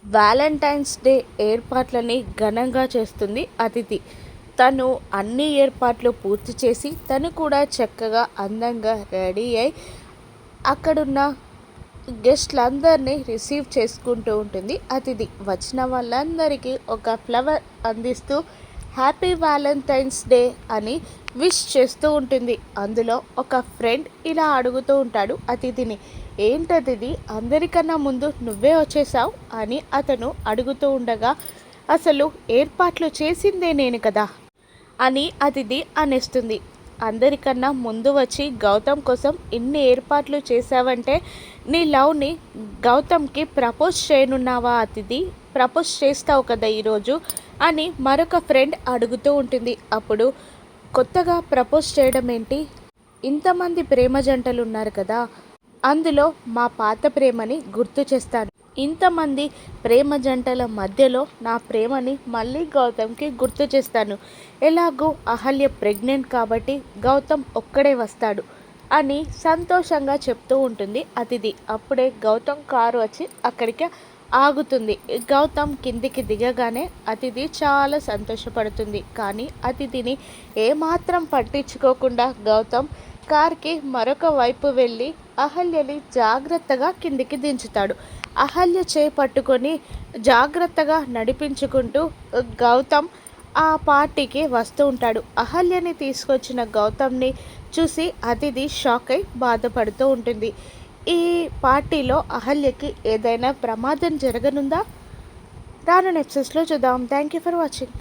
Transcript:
Valentine's day ఏర్పాట్లని ఘనంగా చేస్తుంది అతిథి. తను అన్ని ఏర్పాట్లు పూర్తి చేసి తను కూడా చక్కగా అందంగా రెడీ అయి అక్కడున్న గెస్ట్లందరినీ రిసీవ్ చేసుకుంటూ ఉంటుంది అతిథి. వచ్చిన వాళ్ళందరికీ ఒక ఫ్లవర్ అందిస్తూ హ్యాపీ వ్యాలంటైన్స్ డే అని విష్ చేస్తూ ఉంటుంది. అందులో ఒక ఫ్రెండ్ ఇలా అడుగుతూ ఉంటాడు అతిథిని, ఏంటతిథి అందరికన్నా ముందు నువ్వే వచ్చేసావు అని అతను అడుగుతూ ఉండగా, అసలు ఏర్పాట్లు చేసిందే నేను కదా అని అతిథి అనేస్తుంది. అందరికన్నా ముందు వచ్చి గౌతమ్ కోసం ఇన్ని ఏర్పాట్లు చేశావంటే నీ లవ్ని గౌతమ్కి ప్రపోజ్ చేయనున్నావా అతిథి? ప్రపోజ్ చేస్తావు కదా ఈరోజు అని మరొక ఫ్రెండ్ అడుగుతూ ఉంటుంది. అప్పుడు కొత్తగా ప్రపోజ్ చేయడం ఏంటి, ఇంతమంది ప్రేమ జంటలు ఉన్నారు కదా, అందులో మా పాత ప్రేమని గుర్తు చేస్తాను. ఇంతమంది ప్రేమ జంటల మధ్యలో నా ప్రేమని మళ్ళీ గౌతమ్కి గుర్తు చేస్తాను. ఎలాగూ అహల్య ప్రెగ్నెంట్ కాబట్టి గౌతమ్ ఒక్కడే వస్తాడు అని సంతోషంగా చెప్తూ ఉంటుంది అతిథి. అప్పుడే గౌతమ్ కారు వచ్చి అక్కడికి ఆగుతుంది. గౌతమ్ కిందికి దిగగానే అతిథి చాలా సంతోషపడుతుంది. కానీ అతిథిని ఏమాత్రం పట్టించుకోకుండా గౌతమ్ కార్కి మరొక వైపు వెళ్ళి అహల్యని జాగ్రత్తగా కిందికి దించుతాడు. అహల్య చేయి పట్టుకొని జాగ్రత్తగా నడిపించుకుంటూ గౌతమ్ ఆ పార్టీకి వస్తూ ఉంటాడు. అహల్యని తీసుకొచ్చిన గౌతమ్ని చూసి అతిథి షాక్ అయి బాధపడుతూ ఉంటుంది. ఈ పార్టీలో అహల్యకి ఏదైనా ప్రమాదం జరగనుందా? రాను ఎపిసోడ్స్లో చూద్దాం. Thank you for watching.